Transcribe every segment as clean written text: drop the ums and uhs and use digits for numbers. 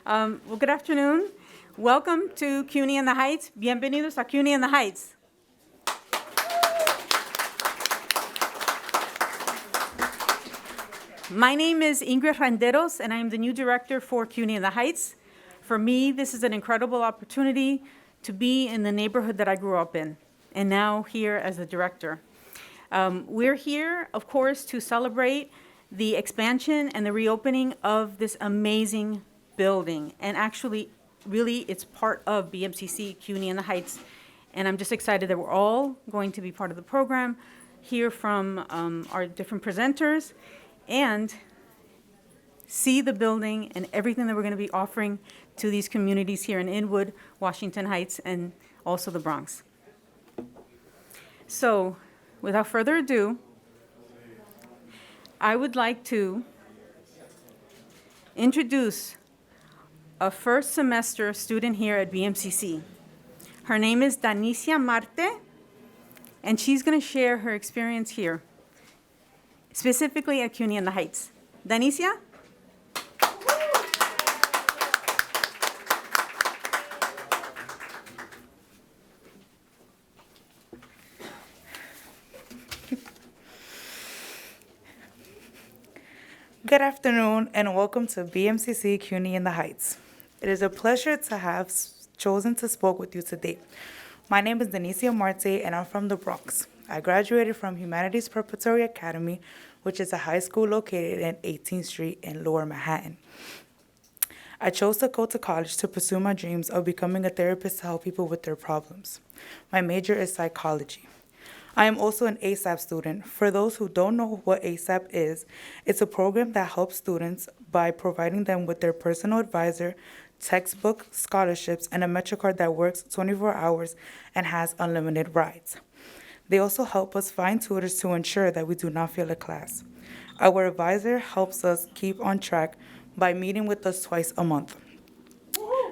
Well, good afternoon. Welcome to CUNY in the Heights. Bienvenidos a CUNY in the Heights. My name is Ingrid Renderos, and I am the new director for CUNY in the Heights. For me, this is an incredible opportunity to be in the neighborhood that I grew up in, and now here as the director. We're here, of course, to celebrate the expansion and the reopening of this amazing building. And actually, really, it's part of BMCC CUNY in the Heights. And I'm just excited that we're all going to be part of the program, hear from our different presenters, and see the building and everything that we're going to be offering to these communities here in Inwood, Washington Heights, and also the Bronx. So, without further ado, I would like to introduce a first semester student here at BMCC. Her name is Danicia Marte, and she's going to share her experience here, specifically at CUNY in the Heights. Danicia? Good afternoon and welcome to BMCC CUNY in the Heights. It is a pleasure to have chosen to speak with you today. My name is Danicia Marte and I'm from the Bronx. I graduated from Humanities Preparatory Academy, which is a high school located in 18th Street in Lower Manhattan. I chose to go to college to pursue my dreams of becoming a therapist to help people with their problems. My major is psychology. I am also an ASAP student. For those who don't know what ASAP is, it's a program that helps students by providing them with their personal advisor, textbook, scholarships, and a MetroCard that works 24 hours and has unlimited rides. They also help us find tutors to ensure that we do not fail a class. Our advisor helps us keep on track by meeting with us twice a month.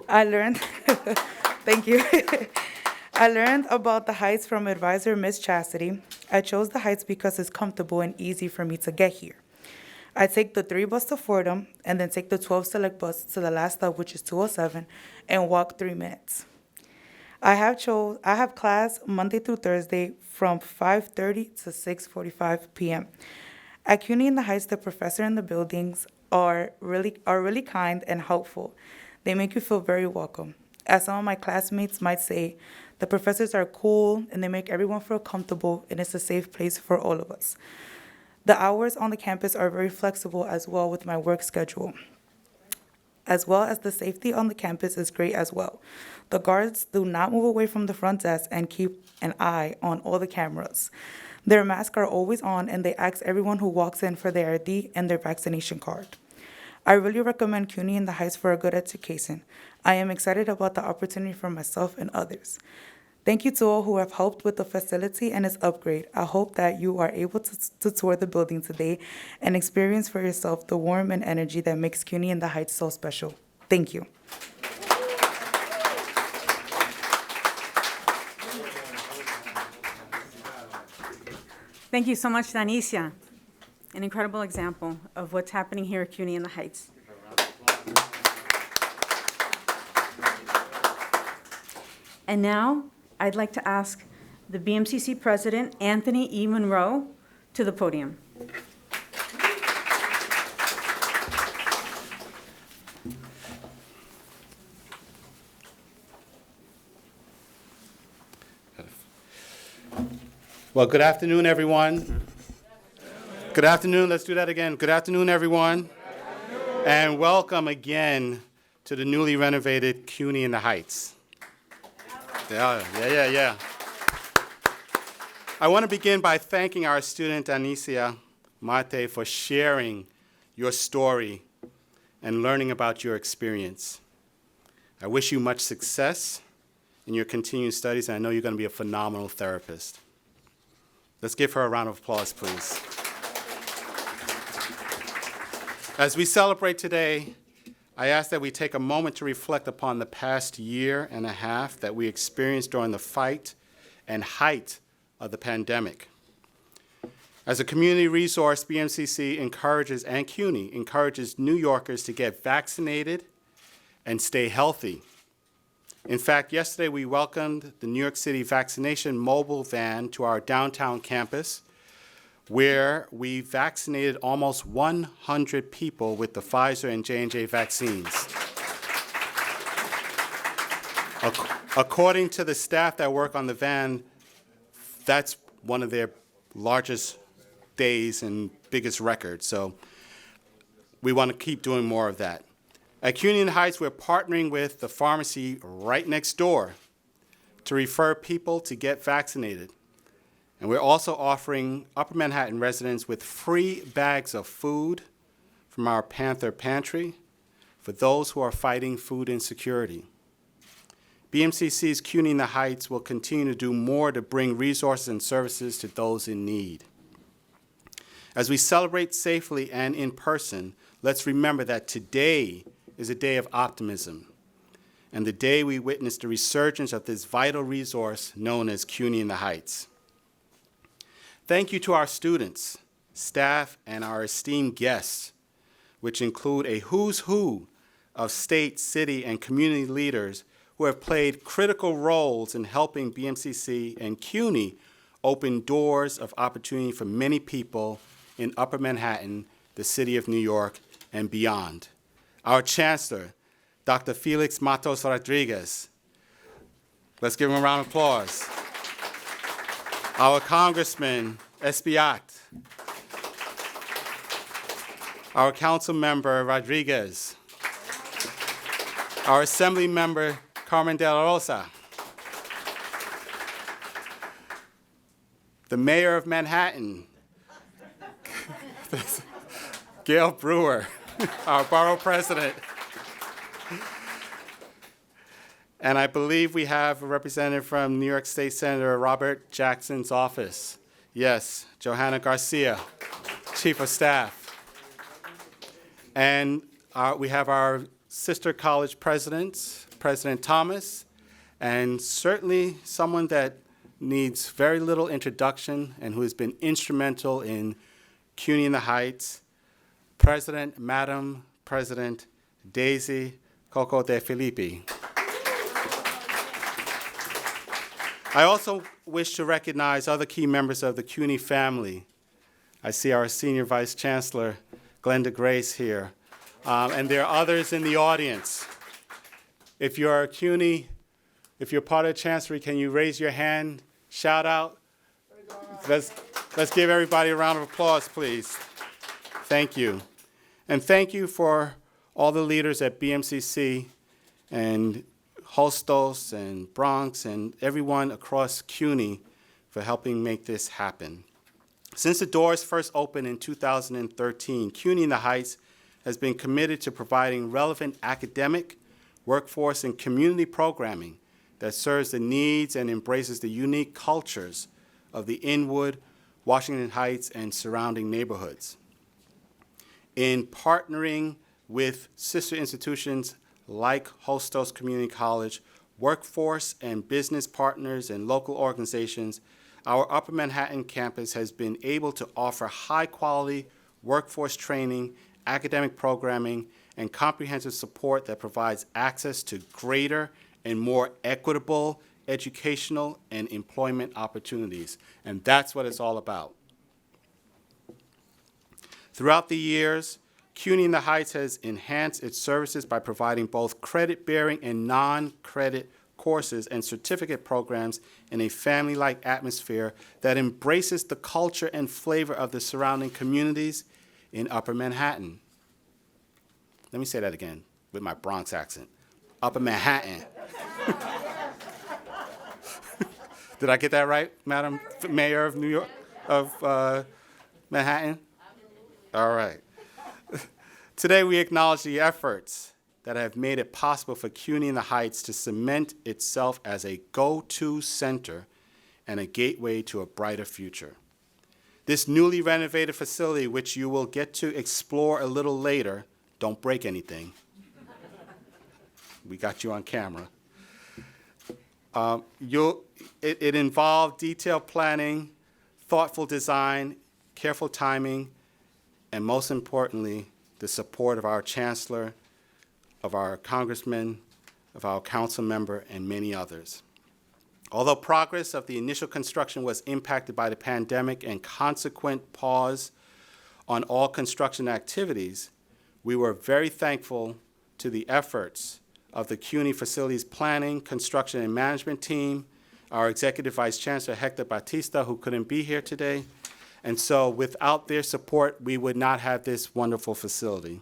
I learned, thank you. I learned about the Heights from advisor Miss Chastity. I chose the Heights because it's comfortable and easy for me to get here. I take the 3 bus to Fordham and then take the 12 select bus to the last stop, which is 207, and walk 3 minutes. I have class Monday through Thursday from 5:30 to 6:45 p.m. At CUNY in the Heights, the professor and the buildings are really kind and helpful. They make you feel very welcome. As some of my classmates might say, the professors are cool and they make everyone feel comfortable, and it's a safe place for all of us. The hours on the campus are very flexible as well with my work schedule. As well as the safety on the campus is great as well. The guards do not move away from the front desk and keep an eye on all the cameras. Their masks are always on and they ask everyone who walks in for their ID and their vaccination card. I really recommend CUNY in the Heights for a good education. I am excited about the opportunity for myself and others. Thank you to all who have helped with the facility and its upgrade. I hope that you are able to tour the building today and experience for yourself the warmth and energy that makes CUNY in the Heights so special. Thank you. Thank you so much, Danicia. An incredible example of what's happening here at CUNY in the Heights. And now, I'd like to ask the BMCC President, Anthony E. Monroe, to the podium. Well, good afternoon, everyone. Good afternoon. Let's do that again. Good afternoon, everyone. And welcome again to the newly renovated CUNY in the Heights. Yeah. I want to begin by thanking our student, Danicia Mate, for sharing your story and learning about your experience. I wish you much success in your continuing studies, and I know you're going to be a phenomenal therapist. Let's give her a round of applause, please. As we celebrate today, I ask that we take a moment to reflect upon the past year and a half that we experienced during the fight and height of the pandemic. As a community resource, BMCC encourages, and CUNY encourages New Yorkers to get vaccinated and stay healthy. In fact, yesterday we welcomed the New York City vaccination mobile van to our downtown campus, where we vaccinated almost 100 people with the Pfizer and J&J vaccines. According to the staff that work on the van, that's one of their largest days and biggest records. So we want to keep doing more of that. At CUNY in the Heights, we're partnering with the pharmacy right next door to refer people to get vaccinated. And we're also offering Upper Manhattan residents with free bags of food from our Panther Pantry for those who are fighting food insecurity. BMCC's CUNY in the Heights will continue to do more to bring resources and services to those in need. As we celebrate safely and in person, let's remember that today is a day of optimism, and the day we witness the resurgence of this vital resource known as CUNY in the Heights. Thank you to our students, staff, and our esteemed guests, which include a who's who of state, city, and community leaders who have played critical roles in helping BMCC and CUNY open doors of opportunity for many people in Upper Manhattan, the city of New York, and beyond. Our Chancellor, Dr. Felix Matos Rodriguez. Let's give him a round of applause. Our Congressman, Espiat. Our Council Member, Rodriguez. Our Assembly Member, Carmen de la Rosa. The Mayor of Manhattan, Gail Brewer, our Borough President. And I believe we have a representative from New York State Senator Robert Jackson's office. Yes, Johanna Garcia, Chief of Staff. And we have our sister college presidents, President Thomas, and certainly someone that needs very little introduction and who has been instrumental in CUNY in the Heights, Madam President Daisy Coco de Filippi. I also wish to recognize other key members of the CUNY family. I see our Senior Vice Chancellor, Glenda Grace, here. And there are others in the audience. If you're a CUNY, if you're part of the Chancellery, can you raise your hand, shout out? Let's give everybody a round of applause, please. Thank you. And thank you for all the leaders at BMCC and Hostos and Bronx and everyone across CUNY for helping make this happen. Since the doors first opened in 2013, CUNY in the Heights has been committed to providing relevant academic, workforce, and community programming that serves the needs and embraces the unique cultures of the Inwood, Washington Heights, and surrounding neighborhoods. In partnering with sister institutions like Hostos Community College, workforce and business partners and local organizations, our Upper Manhattan campus has been able to offer high-quality workforce training, academic programming, and comprehensive support that provides access to greater and more equitable educational and employment opportunities. And that's what it's all about. Throughout the years, CUNY in the Heights has enhanced its services by providing both credit-bearing and non-credit courses and certificate programs in a family-like atmosphere that embraces the culture and flavor of the surrounding communities in Upper Manhattan. Let me say that again with my Bronx accent. Upper Manhattan. Did I get that right, Madam Mayor of New York, of Manhattan? All right. Today we acknowledge the efforts that have made it possible for CUNY in the Heights to cement itself as a go-to center and a gateway to a brighter future. This newly renovated facility, which you will get to explore a little later, don't break anything. We got you on camera. It involved detailed planning, thoughtful design, careful timing, and most importantly, the support of our Chancellor, of our congressman, of our council member, and many others. Although progress of the initial construction was impacted by the pandemic and consequent pause on all construction activities, we were very thankful to the efforts of the CUNY Facilities Planning, Construction, and Management team, our Executive Vice Chancellor, Hector Batista, who couldn't be here today. And so without their support, we would not have this wonderful facility.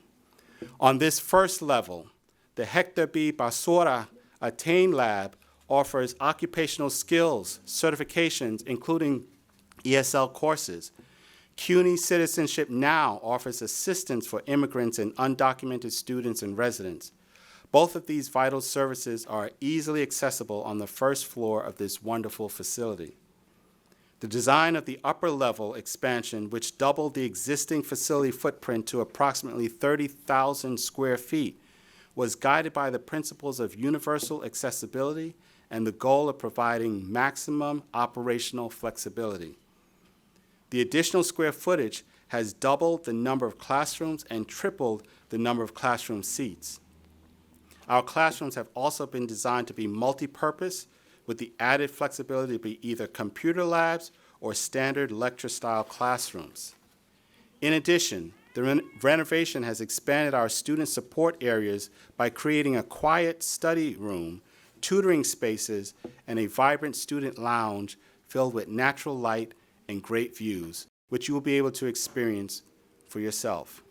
On this first level, the Hector B. Basora Attain Lab offers occupational skills certifications, including ESL courses. CUNY Citizenship Now offers assistance for immigrants and undocumented students and residents. Both of these vital services are easily accessible on the first floor of this wonderful facility. The design of the upper level expansion, which doubled the existing facility footprint to approximately 30,000 square feet, was guided by the principles of universal accessibility and the goal of providing maximum operational flexibility. The additional square footage has doubled the number of classrooms and tripled the number of classroom seats. Our classrooms have also been designed to be multi-purpose with the added flexibility to be either computer labs or standard lecture-style classrooms. In addition, the renovation has expanded our student support areas by creating a quiet study room, tutoring spaces, and a vibrant student lounge filled with natural light and great views, which you will be able to experience for yourself.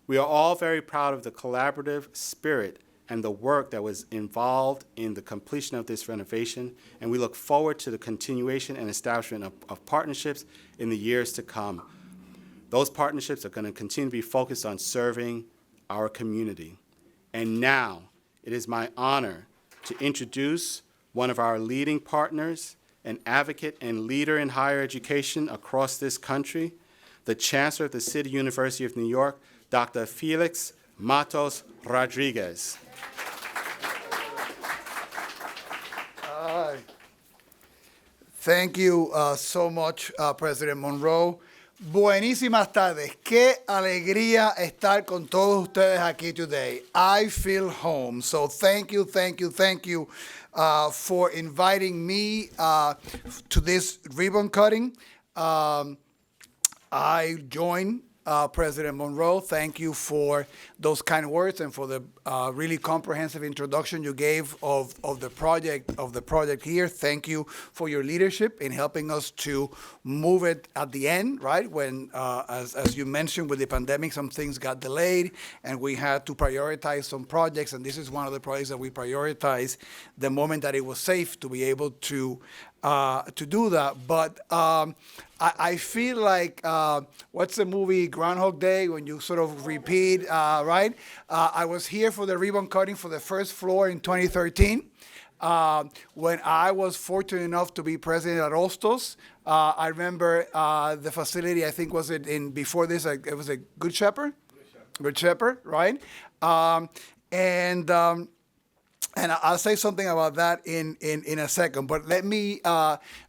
We are all very proud of the collaborative spirit and the work that was involved in the completion of this renovation, and we look forward to the continuation and establishment of partnerships in the years to come. Those partnerships are going to continue to be focused on serving our community. And now, it is my honor to introduce one of our leading partners, an advocate and leader in higher education across this country, the Chancellor of the City University of New York, Dr. Felix Matos Rodriguez. Thank you so much, President Monroe. Buenísimas tardes. Qué alegría estar con todos ustedes aquí today. I feel home. So thank you for inviting me to this ribbon cutting. I joined President Monroe. Thank you for those kind words and for the really comprehensive introduction you gave of the project here. Thank you for your leadership in helping us to move it at the end, right? When, as you mentioned, with the pandemic, some things got delayed and we had to prioritize some projects, and this is one of the projects that we prioritized the moment that it was safe to be able to do that. But I feel like, what's the movie Groundhog Day, when you sort of repeat, right? I was here for the ribbon cutting for the first floor in 2013. When I was fortunate enough to be president at Hostos. I remember the facility, I think was it in, before this, it was a Good Shepherd? Good Shepherd, right? And I'll say something about that in a second, but let me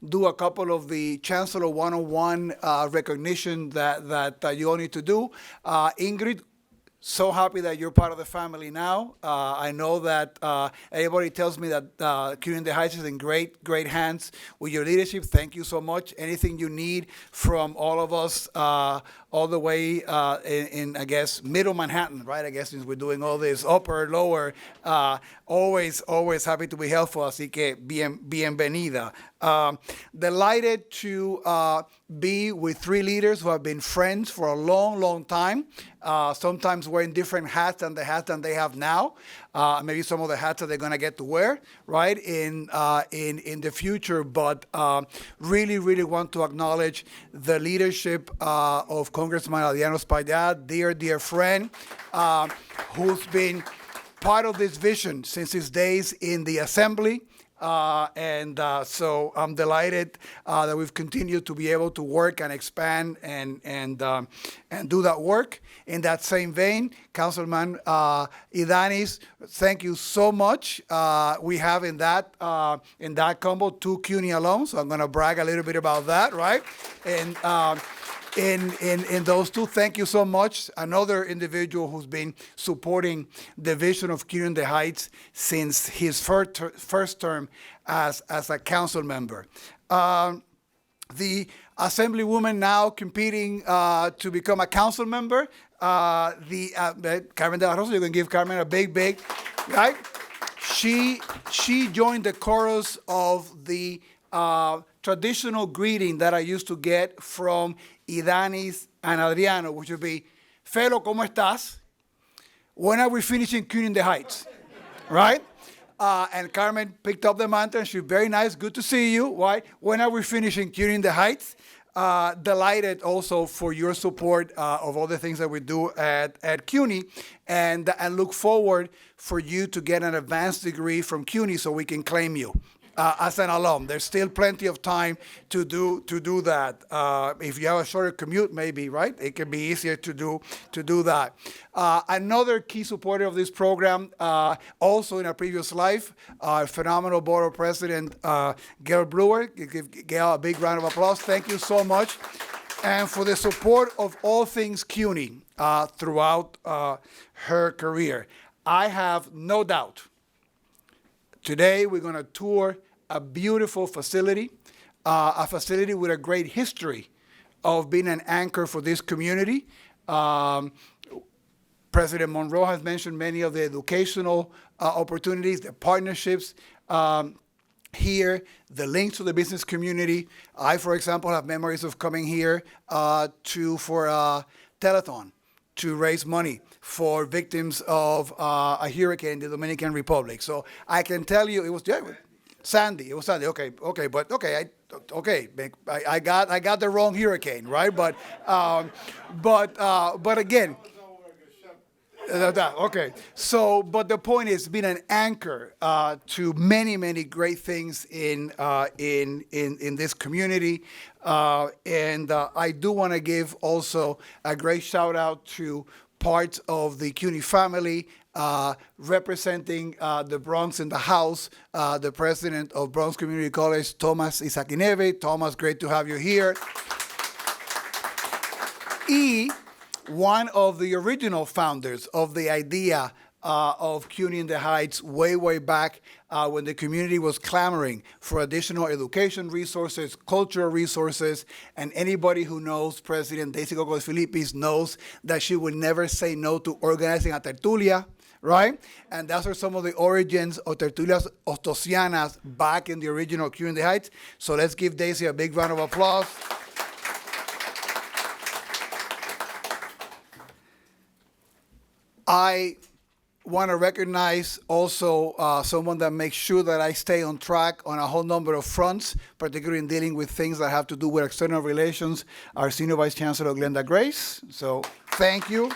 do a couple of the Chancellor 101 recognition that you all need to do. Ingrid, so happy that you're part of the family now. I know that everybody tells me that CUNY in the Heights is in great hands with your leadership. Thank you so much. Anything you need from all of us, all the way in, I guess, middle Manhattan, right? I guess since we're doing all this upper, lower, always happy to be helpful. Así que bienvenida. Delighted to be with three leaders who have been friends for a long time. Sometimes wearing different hats than the hats that they have now. Maybe some of the hats that they're going to get to wear, right, in the future. But really want to acknowledge the leadership of Congressman Adriano Espaillat, dear friend, who's been part of this vision since his days in the Assembly. So I'm delighted that we've continued to be able to work and expand and do that work. In that same vein, Councilman Idanis, thank you so much. We have in that combo 2 CUNY alums, so I'm going to brag a little bit about that, right? And in those two. Thank you so much. Another individual who's been supporting the vision of CUNY in the Heights since his first term as a council member. The Assemblywoman now competing to become a council member, Carmen de la Rosa. You can give Carmen a big, right? She joined the chorus of the traditional greeting that I used to get from Idanis and Adriano, which would be, Felo, ¿cómo estás? When are we finishing CUNY in the Heights? Right? And Carmen picked up the mantle, and she's very nice. Good to see you. Why? When are we finishing CUNY in the Heights? Delighted also for your support of all the things that we do at CUNY, and look forward for you to get an advanced degree from CUNY so we can claim you as an alum. There's still plenty of time to do that. If you have a shorter commute, maybe, right? It can be easier to do that. Another key supporter of this program, also in a previous life, our phenomenal board of president, Gail Brewer. Give Gail a big round of applause. Thank you so much. And for the support of all things CUNY throughout her career. I have no doubt today we're going to tour a beautiful facility, a facility with a great history of being an anchor for this community. President Monroe has mentioned many of the educational opportunities, the partnerships here, the links to the business community. I, for example, have memories of coming here for a telethon to raise money for victims of a hurricane in the Dominican Republic. So I can tell you, it was Sandy. It was Sandy. Okay. I got the wrong hurricane, right? But again. Okay. So, but the point is, being an anchor to many great things in this community, and I do want to give also a great shout out to parts of the CUNY family, representing the Bronx in the house, the president of Bronx Community College, Thomas Isakineve. Thomas, great to have you here. One of the original founders of the idea of CUNY in the Heights way back when the community was clamoring for additional education resources, cultural resources, and anybody who knows President Daisy Cocos Filipis knows that she would never say no to organizing a tertulia, right? And those are some of the origins of tertulias ostosianas back in the original CUNY in the Heights. So let's give Daisy a big round of applause. I want to recognize also someone that makes sure that I stay on track on a whole number of fronts, particularly in dealing with things that have to do with external relations, our Senior Vice Chancellor, Glenda Grace. So thank you.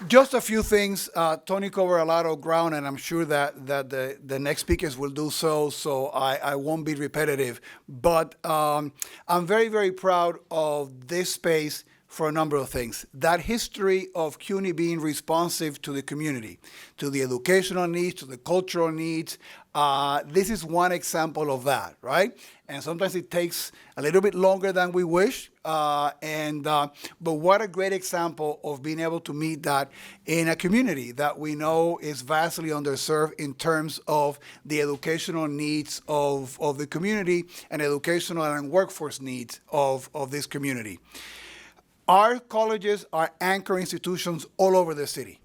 Just a few things. Tony covered a lot of ground, and I'm sure that the next speakers will do so I won't be repetitive. But I'm very proud of this space for a number of things. That history of CUNY being responsive to the community, to the educational needs, to the cultural needs. This is one example of that, right? And sometimes it takes a little bit longer than we wish. But what a great example of being able to meet that in a community that we know is vastly underserved in terms of the educational needs of the community and educational and workforce needs of this community. Our colleges are anchor institutions all over the city,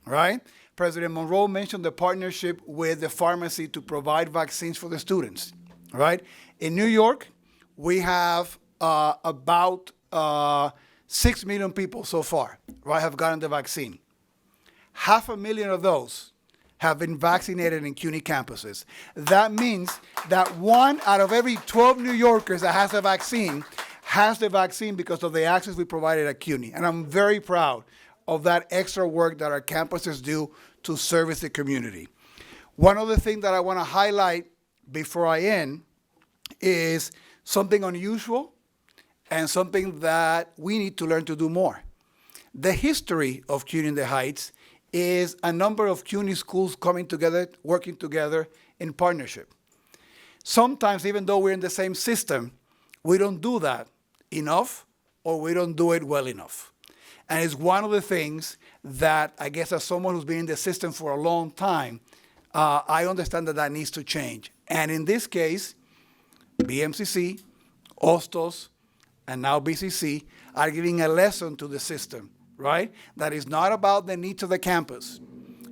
right? President Monroe mentioned the partnership with the pharmacy to provide vaccines for the students, right? In New York, we have about 6 million people so far, right, have gotten the vaccine. 500,000 of those have been vaccinated in CUNY campuses. That means that 1 out of every 12 New Yorkers that has the vaccine because of the access we provided at CUNY. And I'm very proud of that extra work that our campuses do to service the community. One other thing that I want to highlight before I end is something unusual and something that we need to learn to do more. The history of CUNY in the Heights is a number of CUNY schools coming together, working together in partnership. Sometimes, even though we're in the same system, we don't do that enough or we don't do it well enough. And it's one of the things that I guess as someone who's been in the system for a long time, I understand that needs to change. And in this case, BMCC, Hostos, and now BCC are giving a lesson to the system, right? That is not about the needs of the campus.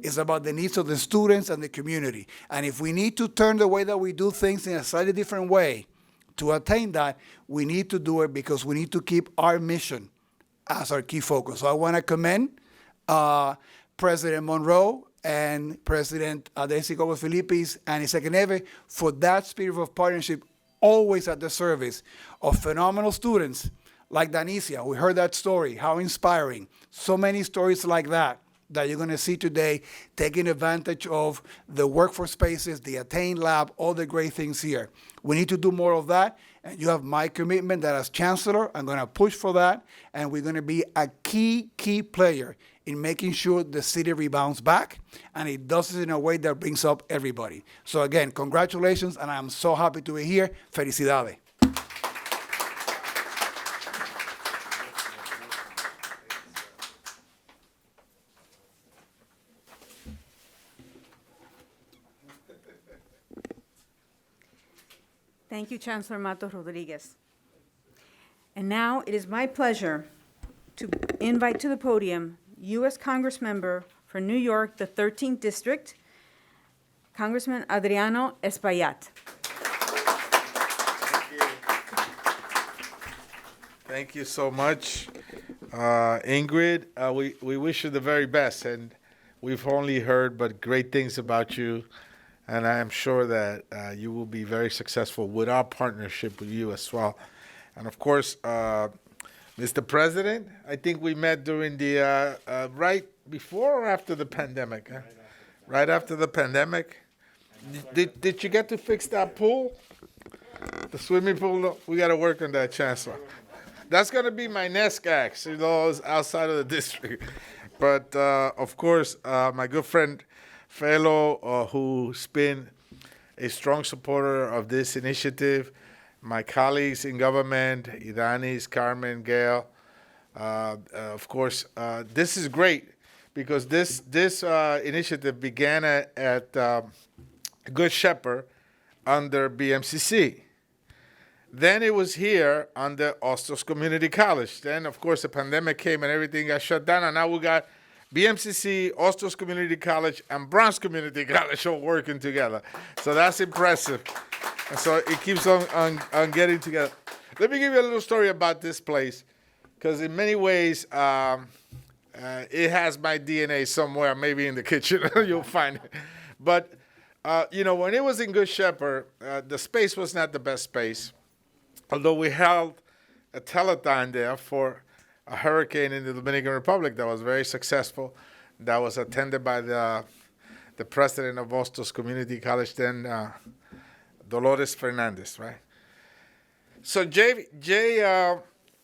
It's about the needs of the students and the community. And if we need to turn the way that we do things in a slightly different way to attain that, we need to do it because we need to keep our mission as our key focus. So I want to commend President Monroe and President Daisy Cobos Filippis and Isaac Neve for that spirit of partnership, always at the service of phenomenal students like Danicia. We heard that story, how inspiring. So many stories like that you're going to see today, taking advantage of the workforce spaces, the Attain Lab, all the great things here. We need to do more of that, and you have my commitment that as Chancellor, I'm going to push for that, and we're going to be a key player in making sure the city rebounds back, and it does it in a way that brings up everybody. So again, congratulations, and I'm so happy to be here. Felicidades. Thank you, Chancellor Matos Rodriguez. And now it is my pleasure to invite to the podium U.S. Congressmember for New York, the 13th District, Congressman Adriano Espaillat. Thank you so much, Ingrid. We wish you the very best, and we've only heard but great things about you, and I am sure that you will be very successful with our partnership with you as well. And of course, Mr. President, I think we met during the, right before or after the pandemic? Huh? Right after the pandemic. Did you get to fix that pool? The swimming pool? No, we got to work on that, Chancellor. That's going to be my next act, outside of the district. But, of course, my good friend, fellow, who's been a strong supporter of this initiative, my colleagues in government, Idanis, Carmen, Gail, of course, this is great because this initiative began at Good Shepherd under BMCC. Then it was here under Hostos Community College. Then, of course, the pandemic came and everything got shut down, and now we got BMCC, Hostos Community College, and Bronx Community College all working together. So that's impressive. And so it keeps on getting together. Let me give you a little story about this place, because in many ways, it has my DNA somewhere, maybe in the kitchen, you'll find it. But, when it was in Good Shepherd, the space was not the best space. Although we held a telethon there for a hurricane in the Dominican Republic that was very successful, that was attended by the president of Hostos Community College then, Dolores Fernandez, right? So Jay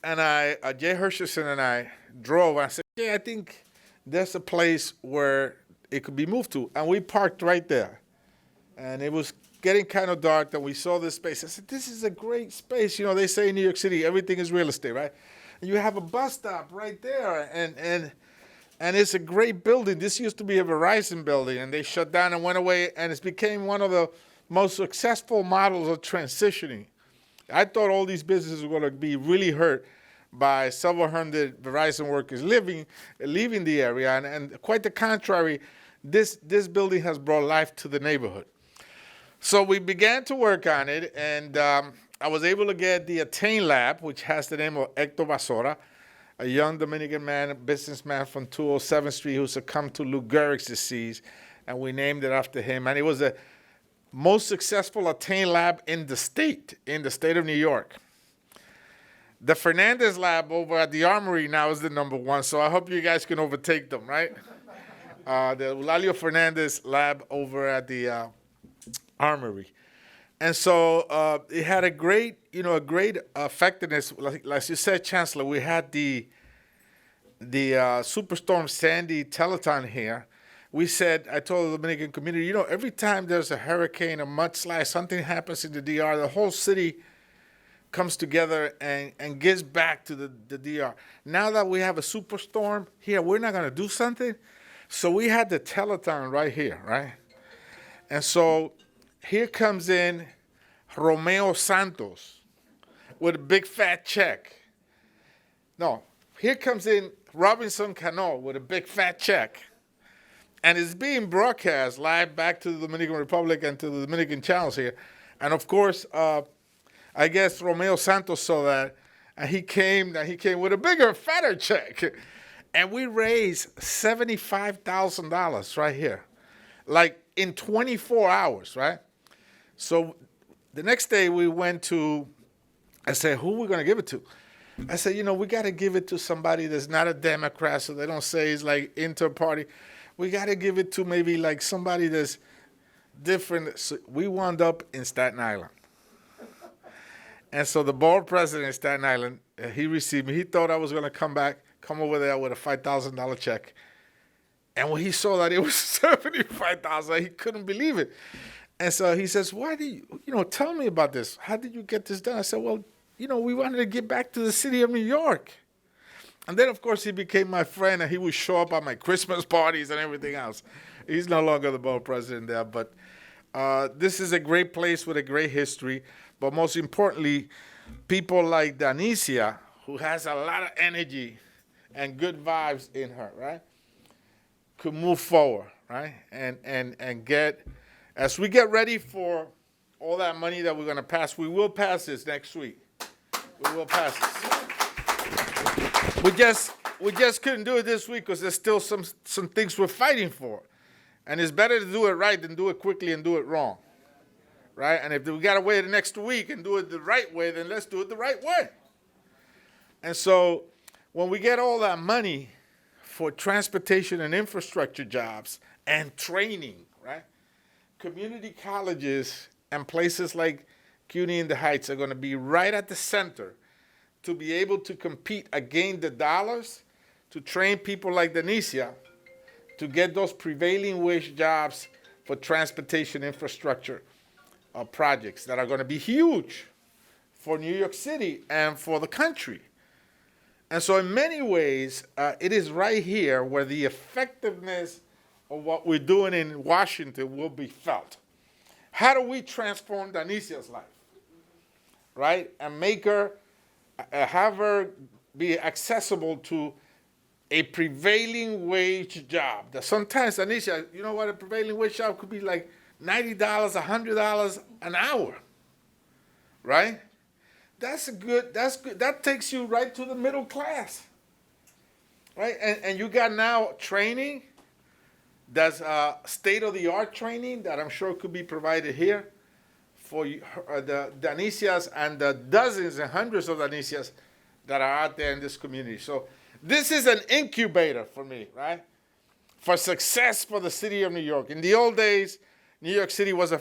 Hersherson and I drove. I said, I think there's a place where it could be moved to. And we parked right there. And it was getting kind of dark, and we saw this space. I said, this is a great space. They say in New York City, everything is real estate, right? And you have a bus stop right there, and it's a great building. This used to be a Verizon building, and they shut down and went away, and it became one of the most successful models of transitioning. I thought all these businesses were going to be really hurt by several hundred Verizon workers leaving the area, and quite the contrary, this building has brought life to the neighborhood. So we began to work on it, and I was able to get the Attain Lab, which has the name of Hector Basora, a young Dominican man, a businessman from 207th Street who succumbed to Lou Gehrig's disease, and we named it after him. And it was the most successful Attain Lab in the state of New York. The Fernandez Lab over at the Armory now is the #1, so I hope you guys can overtake them, right? The Eulalio Fernandez Lab over at the Armory. And so it had a great effectiveness. Like you said, Chancellor, we had the Superstorm Sandy telethon here. We said, I told the Dominican community, every time there's a hurricane, a mudslide, something happens in the DR, the whole city comes together and gives back to the DR. Now that we have a superstorm here, we're not going to do something. So we had the telethon right here, right? And so here comes in Romeo Santos with a big fat check. No, here comes in Robinson Cano with a big fat check. And it's being broadcast live back to the Dominican Republic and to the Dominican channels here. And of course, I guess Romeo Santos saw that, and he came with a bigger, fatter check. And we raised $75,000 right here, like in 24 hours, right? So the next day we went to, I said, who are we going to give it to? I said, we got to give it to somebody that's not a Democrat, so they don't say it's like inter-party. We got to give it to maybe like somebody that's different. So we wound up in Staten Island. And so the board president in Staten Island, he received me. He thought I was going to come over there with a $5,000 check. And when he saw that it was $75,000, he couldn't believe it. And so he says, why do you, tell me about this. How did you get this done? I said, well, we wanted to get back to the city of New York. And then, of course, he became my friend, and he would show up at my Christmas parties and everything else. He's no longer the board president there, but this is a great place with a great history. But most importantly, people like Danicia, who has a lot of energy and good vibes in her, right, could move forward, right, and get, as we get ready for all that money that we're going to pass, we will pass this next week. We will pass this. We just couldn't do it this week because there's still some things we're fighting for. And it's better to do it right than do it quickly and do it wrong. Right? And if we got to wait the next week and do it the right way, then let's do it the right way. And so when we get all that money for transportation and infrastructure jobs and training, right? Community colleges and places like CUNY in the Heights are going to be right at the center to be able to compete against the dollars to train people like Danicia to get those prevailing wage jobs for transportation infrastructure projects that are going to be huge for New York City and for the country. And so in many ways, it is right here where the effectiveness of what we're doing in Washington will be felt. How do we transform Danicia's life, right? And make her, have her be accessible to a prevailing wage job. That sometimes, Danicia, you know what, a prevailing wage job could be like $90, $100 an hour, right? That's good. That takes you right to the middle class, right? And you got now training. That's state-of-the-art training that I'm sure could be provided here for the Danicias and the dozens and hundreds of Danicias that are out there in this community. So this is an incubator for me, right? For success for the city of New York. In the old days, New York City was a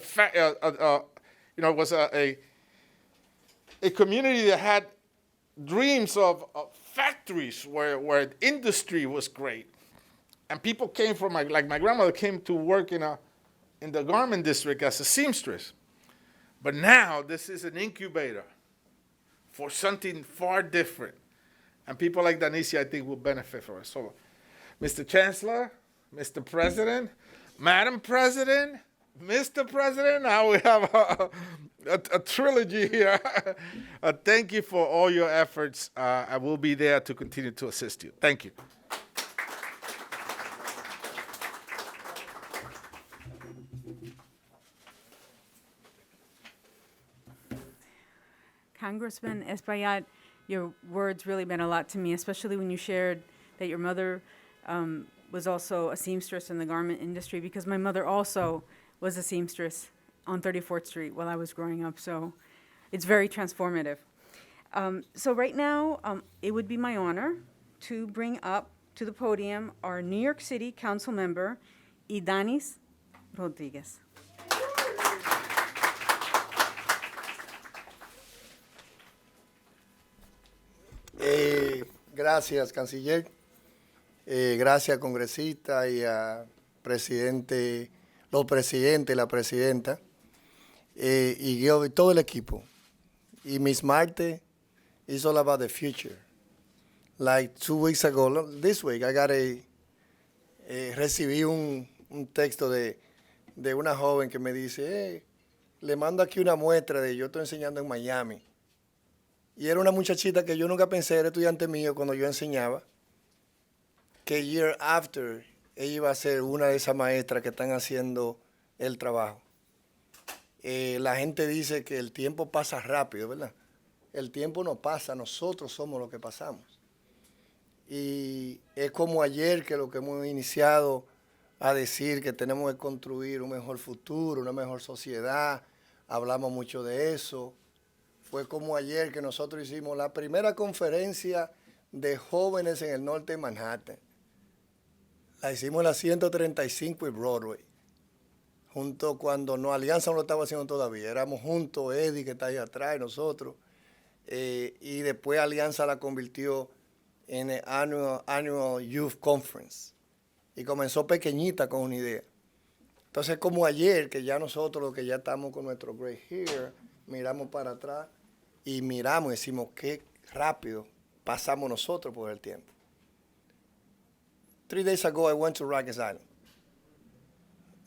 community that had dreams of factories where industry was great. And people came from, like my grandmother came to work in the garment district as a seamstress. But now this is an incubator for something far different. And people like Danicia, I think, will benefit from it. So, Mr. Chancellor, Mr. President, Madam President, Mr. President, now we have a trilogy here. Thank you for all your efforts. I will be there to continue to assist you. Thank you. Congressman Espaillat, your words really meant a lot to me, especially when you shared that your mother was also a seamstress in the garment industry, because my mother also was a seamstress on 34th Street while I was growing up. So it's very transformative. So right now, it would be my honor to bring up to the podium our New York City Council member, Idanis Rodriguez. Gracias, canciller. Gracias, congresista, y a presidente, los presidentes, la presidenta, y todo el equipo. Y Miss Marte is all about the future. Like 2 weeks ago, this week, I got recibí un texto de una joven que me dice, hey, le mando aquí una muestra de yo estoy enseñando en Miami. Y era una muchachita que yo nunca pensé, era estudiante mío cuando yo enseñaba, que year after ella iba a ser una de esas maestras que están haciendo el trabajo. La gente dice que el tiempo pasa rápido, ¿verdad? El tiempo no pasa, nosotros somos los que pasamos. Y es como ayer que lo que hemos iniciado a decir que tenemos que construir un mejor futuro, una mejor sociedad, hablamos mucho de eso. Fue como ayer que nosotros hicimos la primera conferencia de jóvenes en el norte de Manhattan. La hicimos en la 135 y Broadway. Junto cuando no, Alianza no lo estaba haciendo todavía. Éramos juntos, Eddie que está ahí atrás, y nosotros. Y después Alianza la convirtió en el Annual Youth Conference. Y comenzó pequeñita con una idea. Entonces, como ayer, que ya nosotros, que ya estamos con nuestro gray hair, miramos para atrás y miramos y decimos qué rápido pasamos nosotros por el tiempo. 3 days ago, I went to Rikers Island.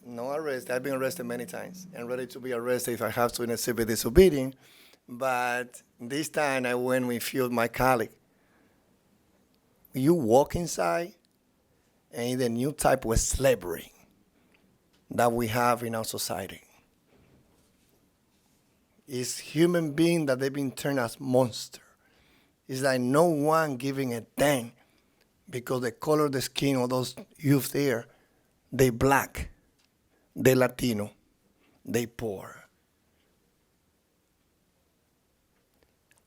No arrest. I've been arrested many times and ready to be arrested if I have to in a civil disobedience. But this time I went with few of my colleagues. You walk inside and the new type of slavery that we have in our society. It's human beings that they've been turned as monster. It's like no one giving a damn because the color of the skin of those youth there, they black, they Latino, they poor.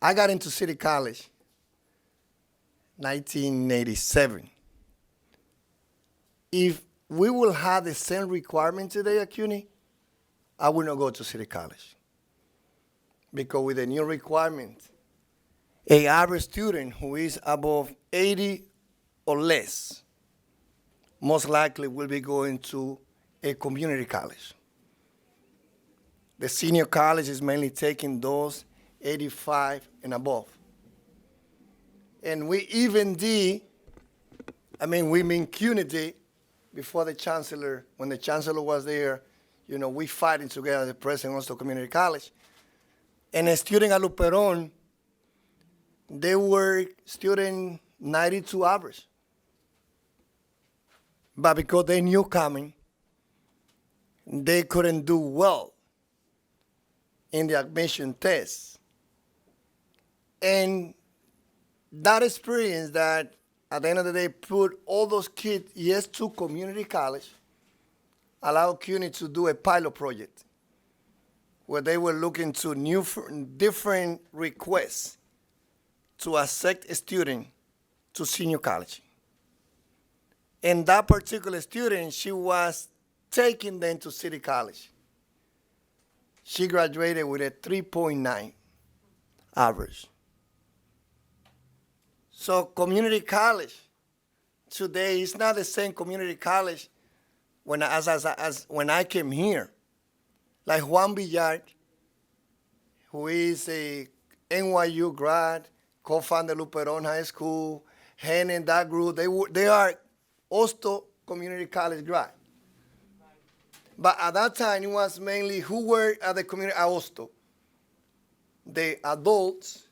I got into City College 1987. If we will have the same requirement today at CUNY, I will not go to City College. Because with the new requirement, an average student who is above 80 or less most likely will be going to a community college. The senior college is mainly taking those 85 and above. And we even did, we mean CUNY did, before the chancellor, when the chancellor was there, we fighting together, the president also community college. And a student at Luperon, they were student 92 average. But because they knew coming, they couldn't do well in the admission test. And that experience that at the end of the day put all those kids, yes, to community college, allowed CUNY to do a pilot project where they were looking to different requests to accept a student to senior college. And that particular student, she was taking them to City College. She graduated with a 3.9 average. So community college today is not the same community college as when I came here. Like Juan Villard, who is a NYU grad, co-founded Luperon High School, Hen and that group, they are Osto Community College grad. But at that time, it was mainly who were at the community at Osto. The adults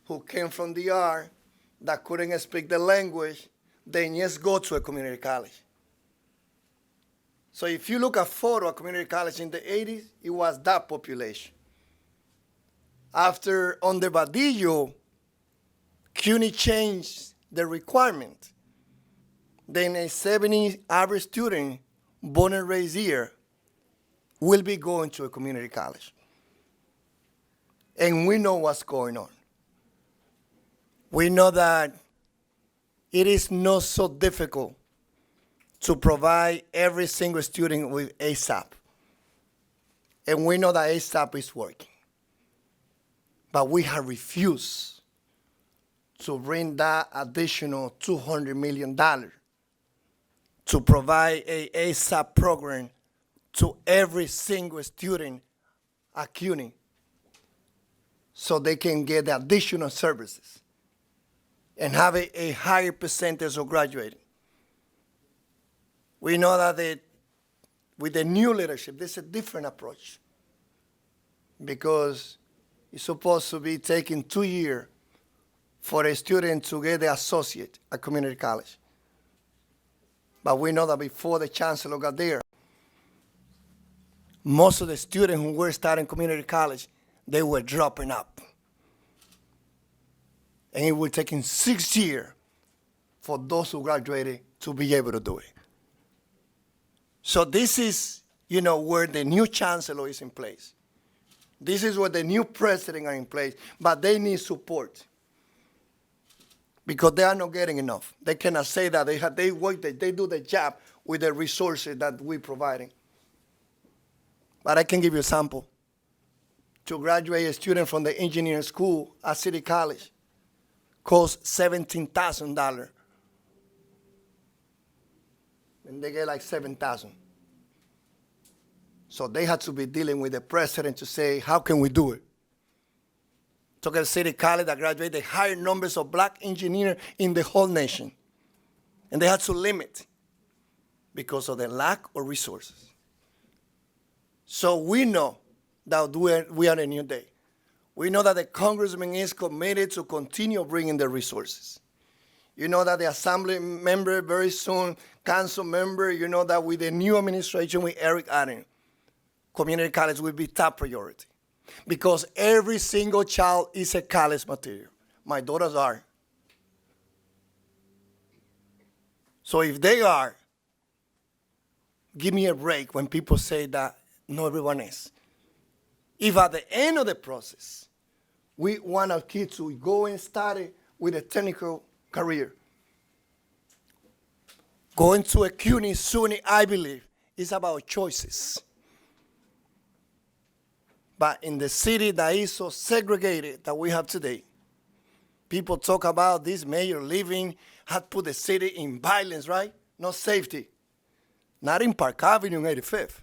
who came from the DR that couldn't speak the language, they just go to a community college. So if you look at photo of community college in the 80s, it was that population. After, under Badillo, CUNY changed the requirement. Then a 70 average student born and raised here will be going to a community college. And we know what's going on. We know that it is not so difficult to provide every single student with ASAP. And we know that ASAP is working. But we have refused to bring that additional $200 million to provide a ASAP program to every single student at CUNY. so they can get the additional services and have a higher percentage of graduating. We know that with the new leadership, there's a different approach because it's supposed to be taking 2 years for a student to get the associate at community college. But we know that before the chancellor got there, most of the students who were starting community college, they were dropping up. And it was taking 6 years for those who graduated to be able to do it. So this is, where the new chancellor is in place. This is where the new president are in place, but they need support because they are not getting enough. They cannot say that they do the job with the resources that we're providing. But I can give you a sample. To graduate a student from the engineering school at City College costs $17,000. And they get like $7,000. So they had to be dealing with the president to say, how can we do it? To get City College that graduate the higher numbers of black engineers in the whole nation. And they had to limit because of the lack of resources. So we know that we are in a new day. We know that the congressman is committed to continue bringing the resources. You know that the assembly member very soon, council member, you know that with the new administration with Eric Adams, community college will be top priority. Because every single child is a college material. My daughters are. So if they are, give me a break when people say that not everyone is. If at the end of the process, we want our kids to go and study with a technical career, going to a CUNY, SUNY, I believe, is about choices. But in the city that is so segregated that we have today, people talk about this mayor leaving had put the city in violence, right? No safety. Not in Park Avenue and 85th.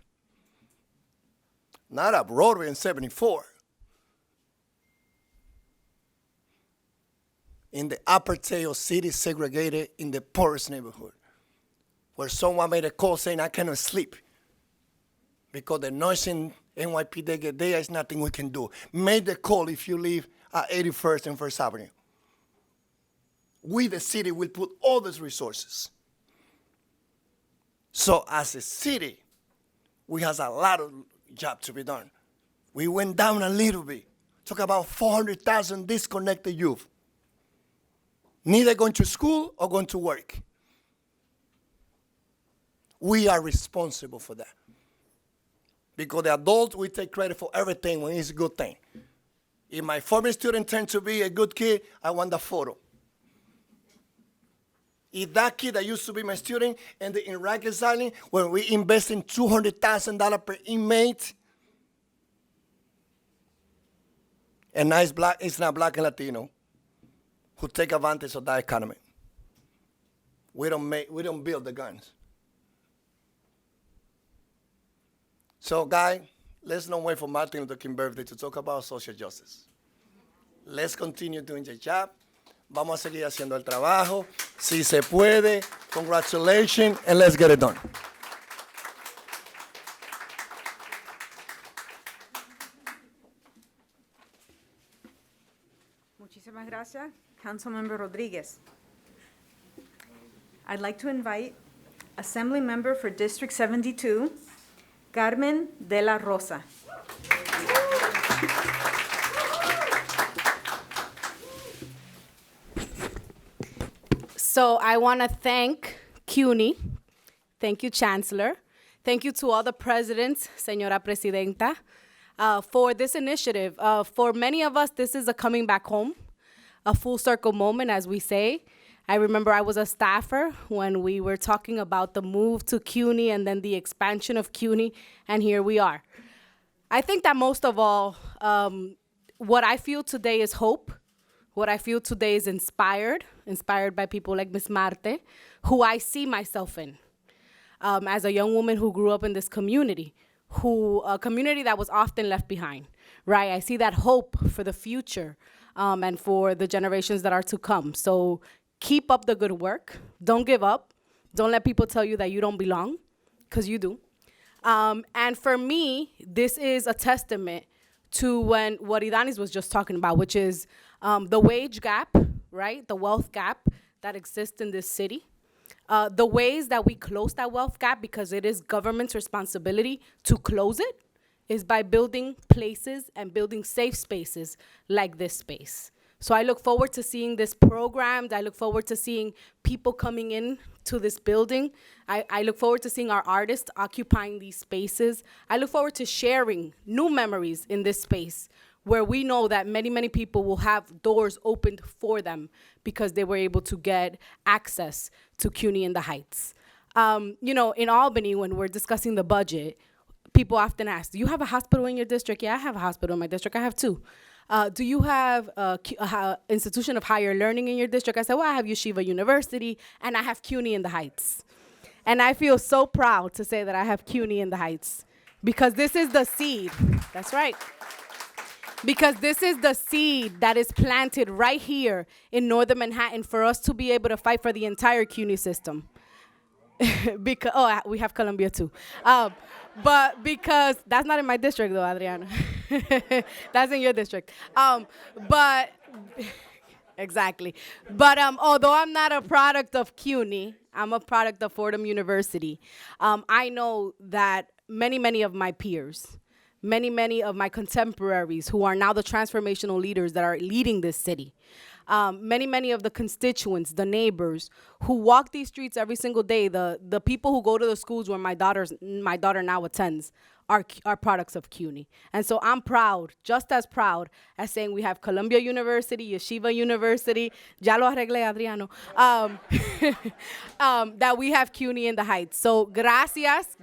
Not at Broadway and 74. In the upper tail city segregated in the poorest neighborhood, where someone made a call saying, I cannot sleep because the noise in NYPD, there is nothing we can do. Make the call if you live at 81st and 1st Avenue. We, the city, will put all these resources. So as a city, we have a lot of job to be done. We went down a little bit. Talk about 400,000 disconnected youth. Neither going to school or going to work. We are responsible for that. Because the adults, we take credit for everything when it's a good thing. If my former student turned to be a good kid, I want the photo. If that kid that used to be my student and the Iraqi asylum, when we invest in $200,000 per inmate, and now it's not black and Latino who take advantage of that economy. We don't build the guns. So, guys, let's not wait for Martin Luther King birthday to talk about social justice. Let's continue doing the job. Vamos a seguir haciendo el trabajo. Si se puede, congratulations, and let's get it done. Muchísimas gracias, Councilmember Rodriguez. I'd like to invite Assembly Member for District 72, Carmen de la Rosa. So I want to thank CUNY, thank you, Chancellor, thank you to all the presidents, Señora Presidenta, for this initiative. For many of us, this is a coming back home, a full circle moment, as we say. I remember I was a staffer when we were talking about the move to CUNY and then the expansion of CUNY, and here we are. I think that most of all, what I feel today is hope. What I feel today is inspired by people like Ms. Marte, who I see myself in. As a young woman who grew up in this community, a community that was often left behind, right? I see that hope for the future and for the generations that are to come. So keep up the good work. Don't give up. Don't let people tell you that you don't belong, because you do. And for me, this is a testament to what Idanis was just talking about, which is the wage gap, right? The wealth gap that exists in this city. The ways that we close that wealth gap, because it is government's responsibility to close it, is by building places and building safe spaces like this space. So I look forward to seeing this programmed. I look forward to seeing people coming in to this building. I look forward to seeing our artists occupying these spaces. I look forward to sharing new memories in this space where we know that many, many people will have doors opened for them because they were able to get access to CUNY in the Heights. You know, in Albany, when we're discussing the budget, people often ask, do you have a hospital in your district? Yeah, I have a hospital in my district. I have two. Do you have a institution of higher learning in your district? I said, well, I have Yeshiva University, and I have CUNY in the Heights. And I feel so proud to say that I have CUNY in the Heights, because this is the seed. That's right. Because this is the seed that is planted right here in Northern Manhattan for us to be able to fight for the entire CUNY system. Because, we have Columbia too. But because, that's not in my district though, Adriana. That's in your district. But, exactly. But although I'm not a product of CUNY, I'm a product of Fordham University. I know that many of my peers, many of my contemporaries who are now the transformational leaders that are leading this city, many of the constituents, the neighbors who walk these streets every single day, the people who go to the schools where my daughter now attends, are products of CUNY. And so I'm proud, just as proud as saying we have Columbia University, Yeshiva University, ya lo arreglé, Adriano, that we have CUNY in the Heights. So gracias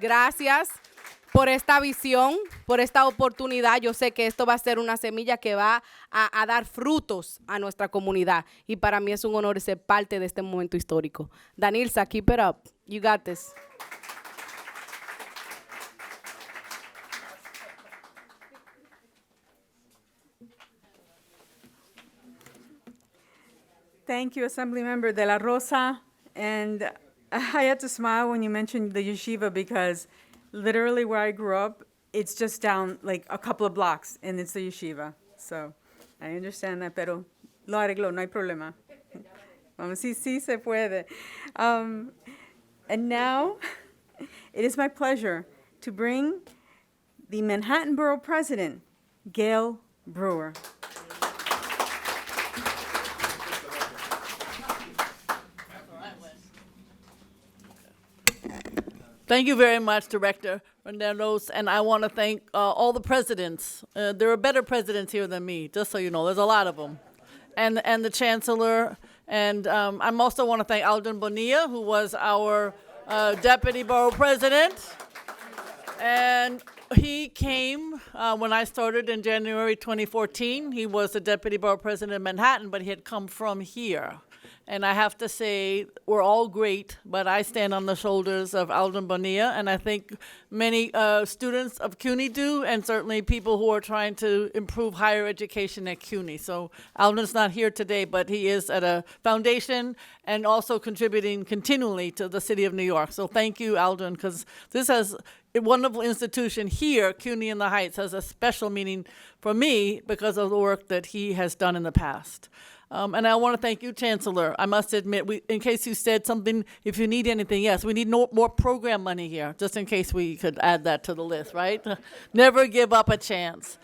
por esta visión, por esta oportunidad. Yo sé que esto va a ser una semilla que va a dar frutos a nuestra comunidad. Y para mí es un honor ser parte de este momento histórico. Danilza, keep it up. You got this. Thank you, Assemblymember De La Rosa. And I had to smile when you mentioned the yeshiva, because literally where I grew up, it's just down like a couple of blocks, and it's the yeshiva. So I understand that, pero lo arregló, no hay problema. Vamos, sí se puede. And now it is my pleasure to bring the Manhattan Borough President, Gail Brewer. Thank you very much, Director Renderos, and I want to thank all the presidents. There are better presidents here than me, just so you know. There's a lot of them. And the Chancellor. And I also want to thank Alden Bonilla, who was our Deputy Borough President. And he came when I started in January 2014. He was the Deputy Borough President in Manhattan, but he had come from here. And I have to say, we're all great, but I stand on the shoulders of Alden Bonilla, and I think many students of CUNY do, and certainly people who are trying to improve higher education at CUNY. So Alden's not here today, but he is at a foundation and also contributing continually to the city of New York. So thank you, Alden, because this has a wonderful institution here, CUNY in the Heights, has a special meaning for me because of the work that he has done in the past. And I want to thank you, Chancellor. I must admit, in case you said something, if you need anything, yes, we need more program money here, just in case we could add that to the list, right? Never give up a chance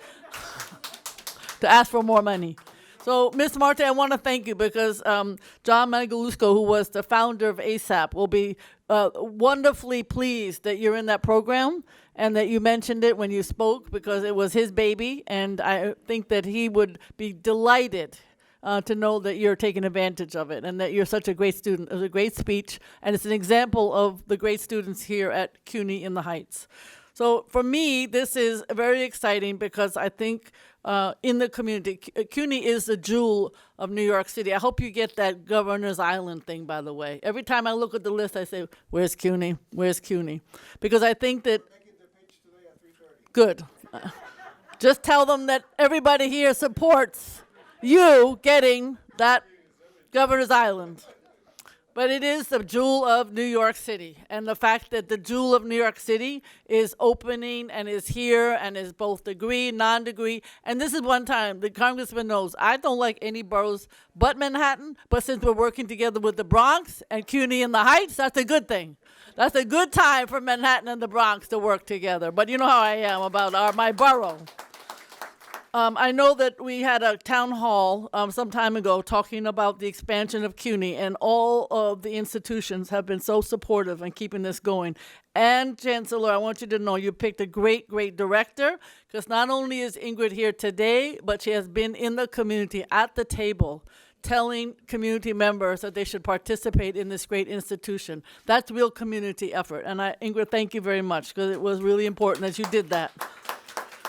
to ask for more money. So, Ms. Marte, I want to thank you because John Mangalusko, who was the founder of ASAP, will be wonderfully pleased that you're in that program and that you mentioned it when you spoke, because it was his baby, and I think that he would be delighted to know that you're taking advantage of it and that you're such a great student. It was a great speech, and it's an example of the great students here at CUNY in the Heights. So for me, this is very exciting because I think in the community, CUNY is the jewel of New York City. I hope you get that Governor's Island thing, by the way. Every time I look at the list, I say, where's CUNY? Where's CUNY? Because I think that Good. Just tell them that everybody here supports you getting that Governor's Island. But it is the jewel of New York City. And the fact that the jewel of New York City is opening and is here and is both degree, non-degree. And this is one time the congressman knows I don't like any boroughs but Manhattan. But since we're working together with the Bronx and CUNY in the Heights, that's a good thing. That's a good time for Manhattan and the Bronx to work together. But you know how I am about my borough. I know that we had a town hall some time ago talking about the expansion of CUNY, and all of the institutions have been so supportive in keeping this going. And Chancellor, I want you to know you picked a great, great director, because not only is Ingrid here today, but she has been in the community at the table telling community members that they should participate in this great institution. That's real community effort. And Ingrid, thank you very much, because it was really important that you did that.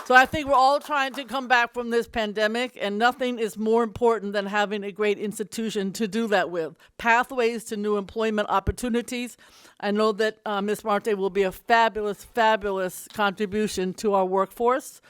So I think we're all trying to come back from this pandemic, and nothing is more important than having a great institution to do that with. Pathways to new employment opportunities. I know that Ms. Marte will be a fabulous, fabulous contribution to our workforce.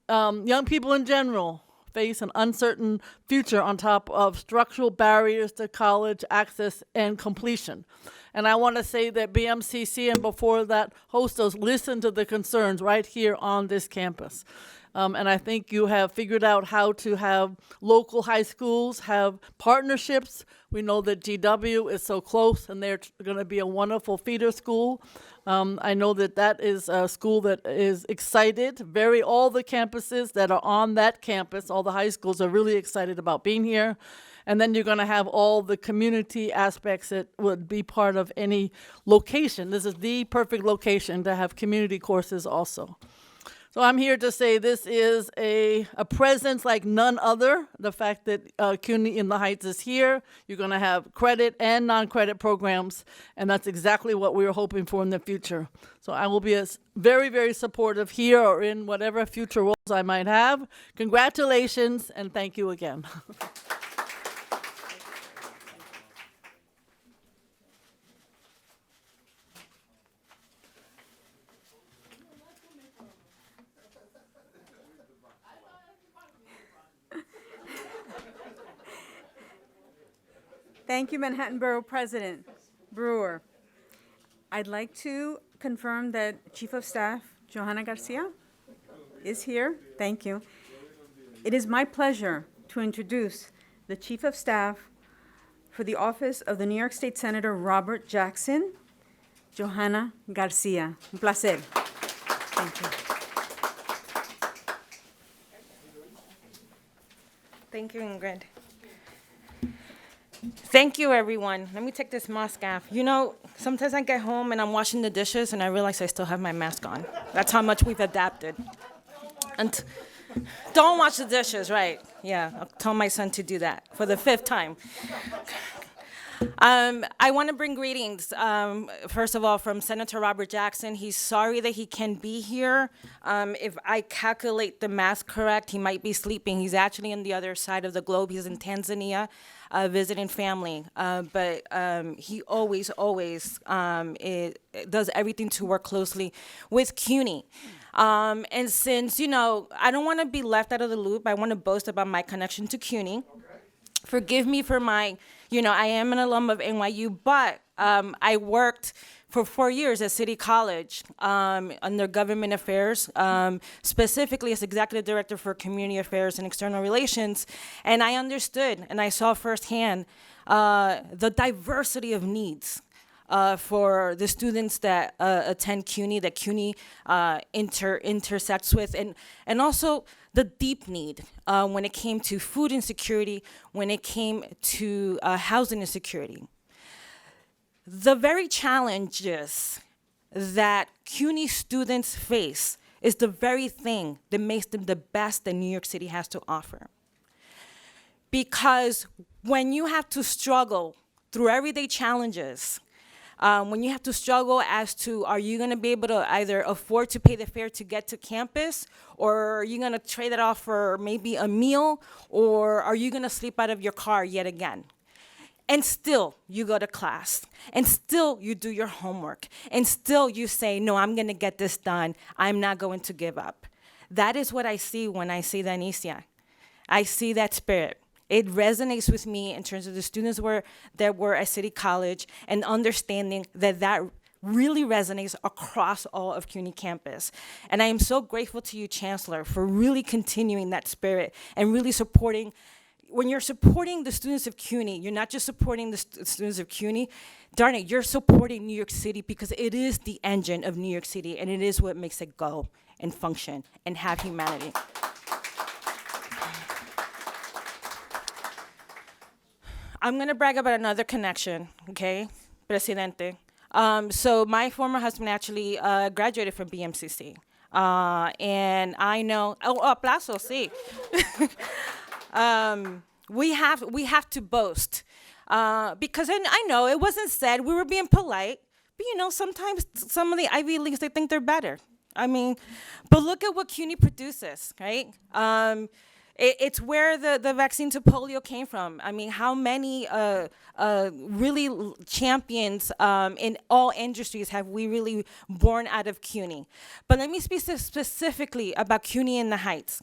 Young people in general face an uncertain future on top of structural barriers to college access and completion. And I want to say that BMCC and before that, Hostos, listen to the concerns right here on this campus. And I think you have figured out how to have local high schools have partnerships. We know that GW is so close, and they're going to be a wonderful feeder school. I know that that is a school that is excited. All the campuses that are on that campus, all the high schools are really excited about being here. And then you're going to have all the community aspects that would be part of any location. This is the perfect location to have community courses also. So I'm here to say this is a presence like none other. The fact that CUNY in the Heights is here, you're going to have credit and non-credit programs, and that's exactly what we were hoping for in the future. So I will be very, very supportive here or in whatever future roles I might have. Congratulations, and thank you again. Thank you, Manhattan Borough President Brewer. I'd like to confirm that Chief of Staff Johanna Garcia is here. Thank you. It is my pleasure to introduce the Chief of Staff for the office of the New York State Senator Robert Jackson, Johanna Garcia. Un placer. Thank you. Thank you, Ingrid. Thank you, everyone. Let me take this mask off. You know, sometimes I get home and I'm washing the dishes and I realize I still have my mask on. That's how much we've adapted. And don't wash the dishes, right? Yeah, I'll tell my son to do that for the 5th time. I want to bring greetings, first of all, from Senator Robert Jackson. He's sorry that he can't be here. If I calculate the math correct, he might be sleeping. He's actually on the other side of the globe. He's in Tanzania visiting family. But he always does everything to work closely with CUNY. And since, you know, I don't want to be left out of the loop, I want to boast about my connection to CUNY. Forgive me for my, you know, I am an alum of NYU, but I worked for 4 years at City College under government affairs, specifically as executive director for community affairs and external relations. And I understood and I saw firsthand the diversity of needs for the students that attend CUNY, that CUNY intersects with, and also the deep need when it came to food insecurity, when it came to housing insecurity. The very challenges that CUNY students face is the very thing that makes them the best that New York City has to offer. Because when you have to struggle through everyday challenges, when you have to struggle as to, are you going to be able to either afford to pay the fare to get to campus, or are you going to trade it off for maybe a meal, or are you going to sleep out of your car yet again? And still, you go to class. And still, you do your homework. And still, you say, no, I'm going to get this done. I'm not going to give up. That is what I see when I see Danicia. I see that spirit. It resonates with me in terms of the students that were at City College and understanding that really resonates across all of CUNY campus. And I am so grateful to you, Chancellor, for really continuing that spirit and really supporting. When you're supporting the students of CUNY, you're not just supporting the students of CUNY, darn it, you're supporting New York City because it is the engine of New York City and it is what makes it go and function and have humanity. I'm gonna brag about another connection, okay, Presidente. So my former husband actually graduated from BMCC. And I know, aplauso, sí. We have to boast. Because I know it wasn't said, we were being polite, but you know, sometimes some of the Ivy Leagues, they think they're better. I mean, but look at what CUNY produces, right? It's where the vaccine to polio came from. I mean, how many really champions in all industries have we really born out of CUNY? But let me speak specifically about CUNY in the Heights.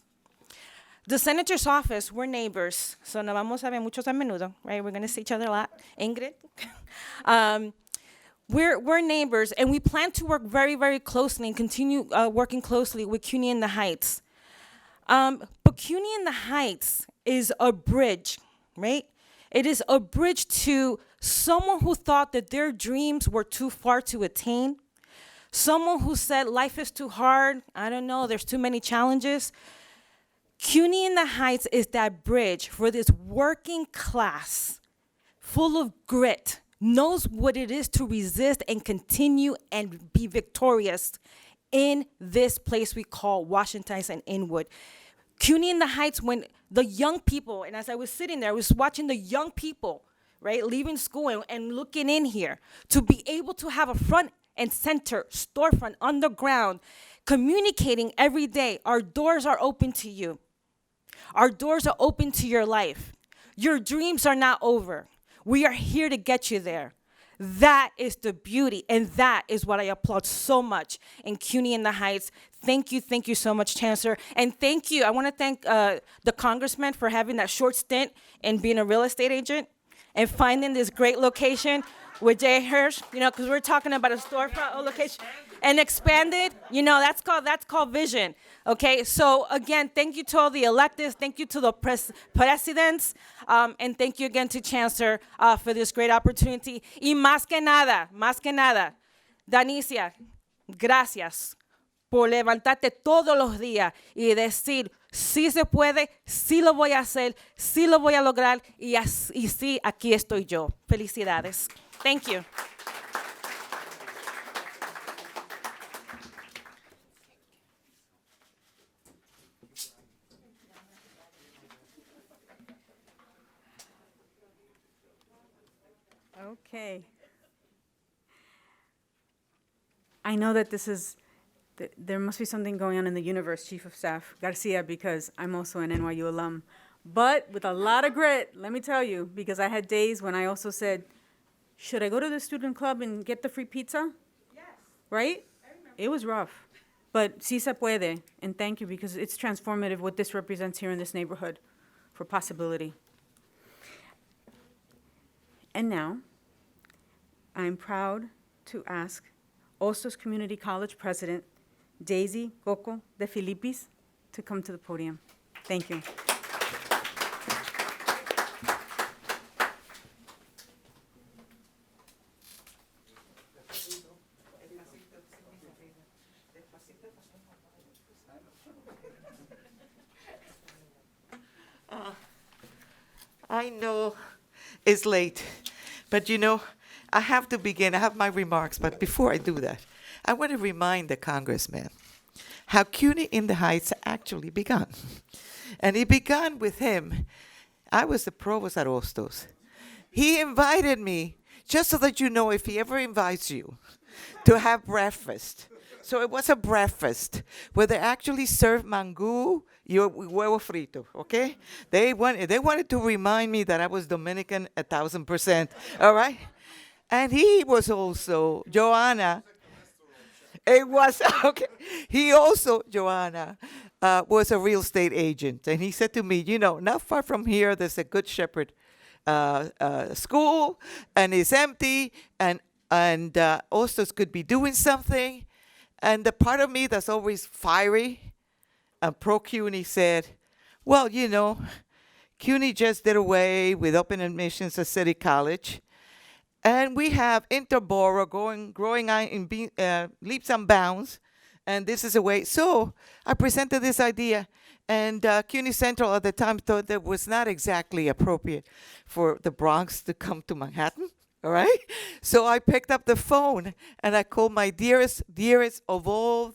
The senator's office, we're neighbors, so nos vamos a ver muchos a menudo, right? We're gonna see each other a lot. Ingrid. We're neighbors, and we plan to work very, very closely and continue working closely with CUNY in the Heights. But CUNY in the Heights is a bridge, right? It is a bridge to someone who thought that their dreams were too far to attain, someone who said life is too hard, I don't know, there's too many challenges. CUNY in the Heights is that bridge for this working class full of grit, knows what it is to resist and continue and be victorious in this place we call Washington Heights and Inwood. CUNY in the Heights, when the young people, and as I was sitting there, I was watching the young people, right, leaving school and looking in here, to be able to have a front and center storefront underground, communicating every day. Our doors are open to you. Our doors are open to your life. Your dreams are not over. We are here to get you there. That is the beauty, and that is what I applaud so much in CUNY in the Heights. Thank you so much, Chancellor. And thank you, I want to thank the congressman for having that short stint in being a real estate agent and finding this great location with Jay Hirsch, you know, because we're talking about a storefront location. And expanded, you know, that's called vision. Okay, so again, thank you to all the electeds, thank you to the presidents, and thank you again to Chancellor for this great opportunity. Y más que nada, Danicia, gracias por levantarte todos los días y decir, sí se puede, sí lo voy a hacer, sí lo voy a lograr, y sí, aquí estoy yo. Felicidades. Thank you. Okay. I know that there must be something going on in the universe, Chief of Staff Garcia, because I'm also an NYU alum. But with a lot of grit, let me tell you, because I had days when I also said, should I go to the student club and get the free pizza? Yes. Right? I remember. It was rough. But sí se puede, and thank you, because it's transformative what this represents here in this neighborhood for possibility. And now, I'm proud to ask Hostos Community College President Daisy Coco de Filippis to come to the podium. Thank you. I know it's late, but you know, I have to begin. I have my remarks, but before I do that, I want to remind the congressman how CUNY in the Heights actually began. And it began with him. I was the provost at Hostos. He invited me, just so that you know, if he ever invites you to have breakfast, So it was a breakfast where they actually served mangú y huevo frito, okay? They wanted to remind me that I was Dominican 1,000%, all right? And he was also, Joanna, it was, okay. He also, Joanna, was a real estate agent. And he said to me, you know, not far from here, there's a Good Shepherd school, and it's empty, and Ostos could be doing something. And the part of me that's always fiery and pro-CUNY said, well, you know, CUNY just did away with open admissions at City College. And we have interborough growing on in leaps and bounds. And this is a way. So I presented this idea. And CUNY Central at the time thought that was not exactly appropriate for the Bronx to come to Manhattan. All right? So I picked up the phone and I called my dearest of all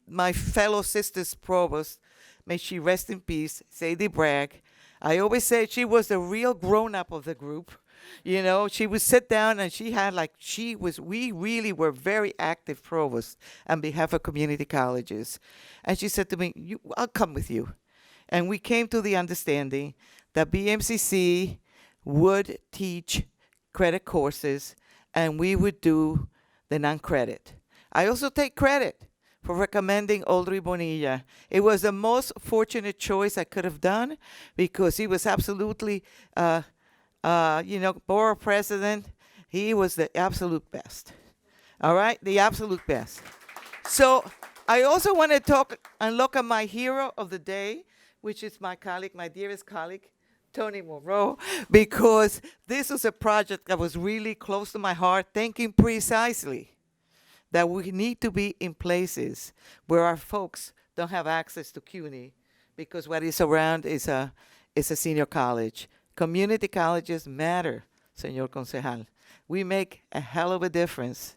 my fellow sisters provost. May she rest in peace, Sadie Bragg. I always say she was the real grown-up of the group. You know, she would sit down and we really were very active provosts on behalf of community colleges. And she said to me, I'll come with you. And we came to the understanding that BMCC would teach credit courses and we would do the non-credit. I also take credit for recommending Audrey Bonilla. It was the most fortunate choice I could have done because he was absolutely, borough president. He was the absolute best. All right, the absolute best. So I also want to talk and look at my hero of the day, which is my colleague, my dearest colleague, Tony Monroe, because this was a project that was really close to my heart, thinking precisely that we need to be in places where our folks don't have access to CUNY because what is around is a senior college. Community colleges matter, Señor Concejal. We make a hell of a difference.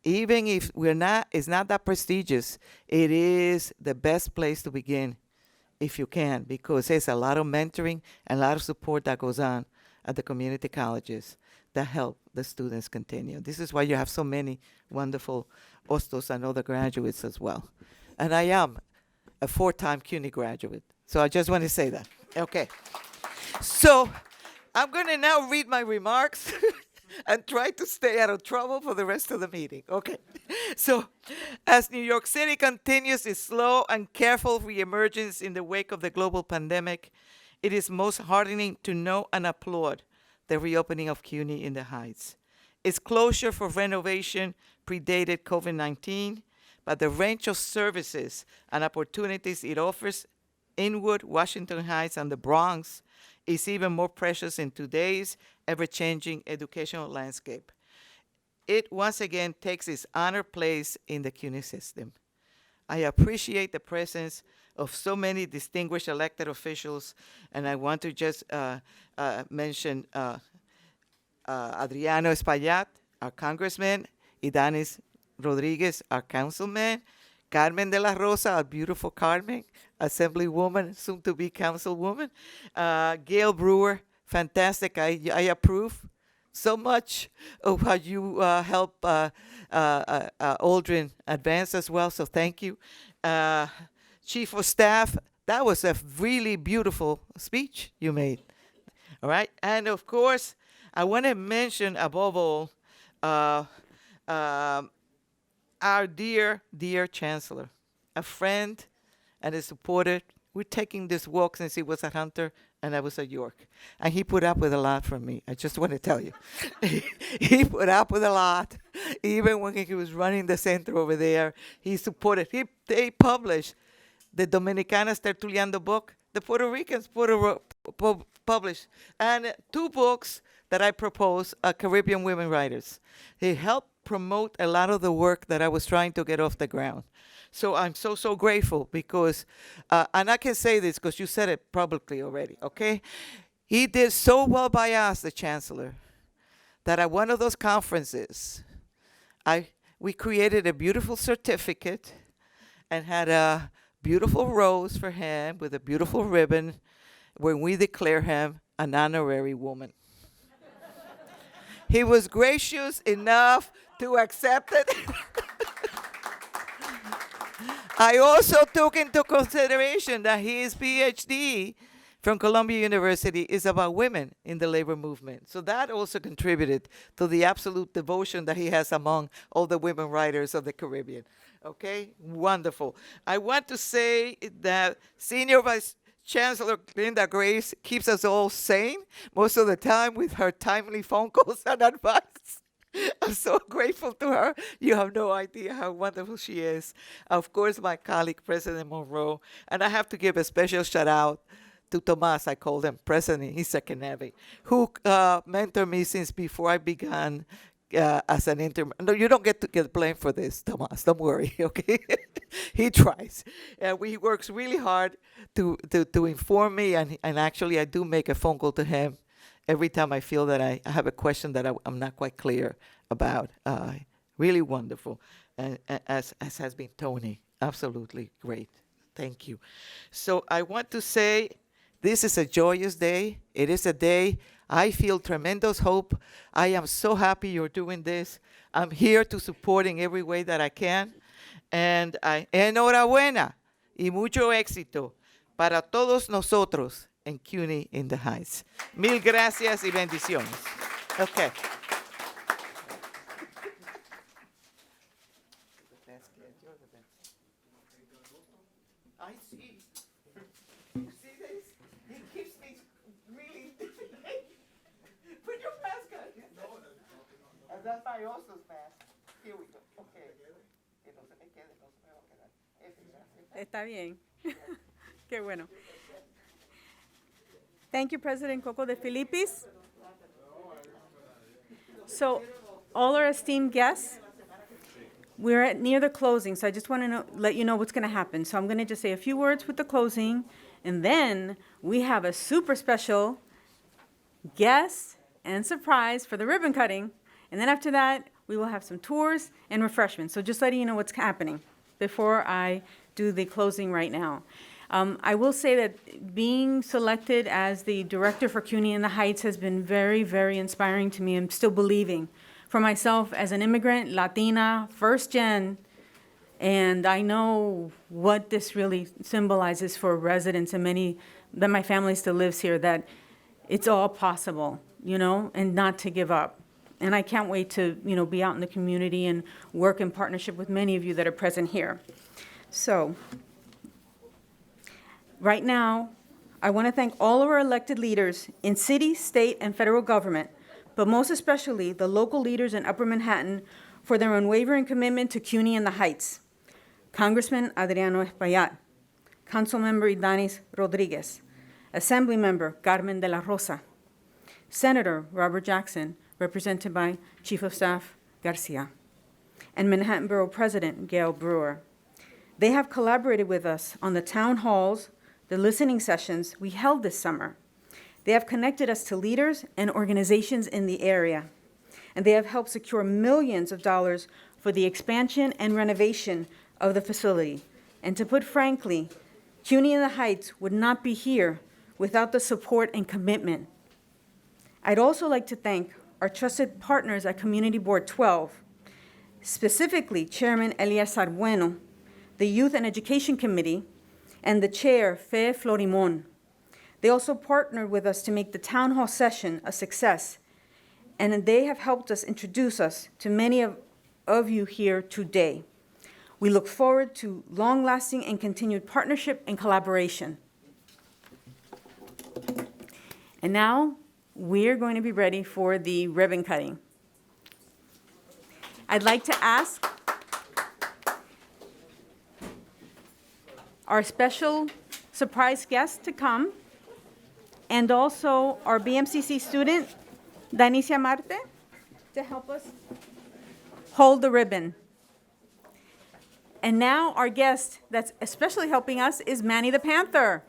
Even if it's not that prestigious, it is the best place to begin if you can, because there's a lot of mentoring and a lot of support that goes on at the community colleges that help the students continue. This is why you have so many wonderful Ostos and other graduates as well. And I am a 4-time CUNY graduate, so I just want to say that. Okay. So I'm going to now read my remarks and try to stay out of trouble for the rest of the meeting. Okay. So as New York City continues its slow and careful reemergence in the wake of the global pandemic, it is most heartening to know and applaud the reopening of CUNY in the Heights. Its closure for renovation predated COVID-19, but the range of services and opportunities it offers Inwood, Washington Heights, and the Bronx is even more precious in today's ever-changing educational landscape. It once again takes its honored place in the CUNY system. I appreciate the presence of so many distinguished elected officials, and I want to just mention Adriano Espaillat, our congressman, Idanis Rodriguez, our councilman, Carmen de la Rosa, our beautiful Carmen, assemblywoman, soon to be councilwoman, Gail Brewer, fantastic. I approve so much of how you help Aldrin advance as well, so thank you. Chief of Staff, that was a really beautiful speech you made. All right, and of course, I want to mention above all our dear, dear Chancellor, a friend and a supporter. We're taking this walk since he was at Hunter and I was at York. And he put up with a lot from me. I just want to tell you. He put up with a lot. Even when he was running the center over there, he supported. They published the Dominicanas Tertuliando book. The Puerto Ricans published. And 2 books that I proposed are Caribbean women writers. They helped promote a lot of the work that I was trying to get off the ground. So I'm so grateful because, and I can say this because you said it publicly already, okay? He did so well by us, the Chancellor, that at one of those conferences, we created a beautiful certificate and had a beautiful rose for him with a beautiful ribbon when we declare him an honorary woman. He was gracious enough to accept it. I also took into consideration that his PhD from Columbia University is about women in the labor movement. So that also contributed to the absolute devotion that he has among all the women writers of the Caribbean. Okay, wonderful. I want to say that Senior Vice Chancellor Linda Grace keeps us all sane most of the time with her timely phone calls and advice. I'm so grateful to her. You have no idea how wonderful she is. Of course, my colleague, President Monroe. And I have to give a special shout out to Tomas, I call him President Isakenavi, who mentored me since before I began as an intern. No, you don't get to get blamed for this, Tomas. Don't worry, okay? He tries. He works really hard to inform me, and actually I do make a phone call to him every time I feel that I have a question that I'm not quite clear about. Really wonderful, as has been Tony. Absolutely great. Thank you. So I want to say this is a joyous day. It is a day I feel tremendous hope. I am so happy you're doing this. I'm here to support in every way that I can. And enhorabuena y mucho éxito para todos nosotros en CUNY in the Heights. Mil gracias y bendiciones. Okay. I see. You see this? It keeps me really. Put your mask on. No. And that's my Oslo's mask. Here we go. Okay. Que no se me quede, no se me va a quedar. Está bien. Qué bueno. Thank you, President Coco de Filippis. So, all our esteemed guests, we're near the closing, so I just want to let you know what's going to happen. So I'm going to just say a few words with the closing, and then we have a super special guest and surprise for the ribbon cutting. And then after that, we will have some tours and refreshments. So just letting you know what's happening before I do the closing right now. I will say that being selected as the director for CUNY in the Heights has been very, very inspiring to me. I'm still believing. For myself, as an immigrant, Latina, first gen, and I know what this really symbolizes for residents and many, that my family still lives here, that it's all possible, and not to give up. And I can't wait to, be out in the community and work in partnership with many of you that are present here. So, right now, I want to thank all of our elected leaders in city, state, and federal government, but most especially the local leaders in Upper Manhattan for their unwavering commitment to CUNY in the Heights. Congressman Adriano Espaillat, Councilmember Idanis Rodriguez, Assemblymember Carmen de la Rosa, Senator Robert Jackson, represented by Chief of Staff Garcia, and Manhattan Borough President Gail Brewer. They have collaborated with us on the town halls, the listening sessions we held this summer. They have connected us to leaders and organizations in the area, and they have helped secure millions of dollars for the expansion and renovation of the facility. And to put frankly, CUNY in the Heights would not be here without the support and commitment. I'd also like to thank our trusted partners at Community Board 12, specifically Chairman Eliazar Bueno, the Youth and Education Committee, and the Chair, Fe Florimon. They also partnered with us to make the town hall session a success, and they have helped us introduce us to many of you here today. We look forward to long-lasting and continued partnership and collaboration. And now, we're going to be ready for the ribbon cutting. I'd like to ask our special surprise guest to come, and also our BMCC student, Danicia Marte, to help us hold the ribbon. And now our guest that's especially helping us is Manny the Panther.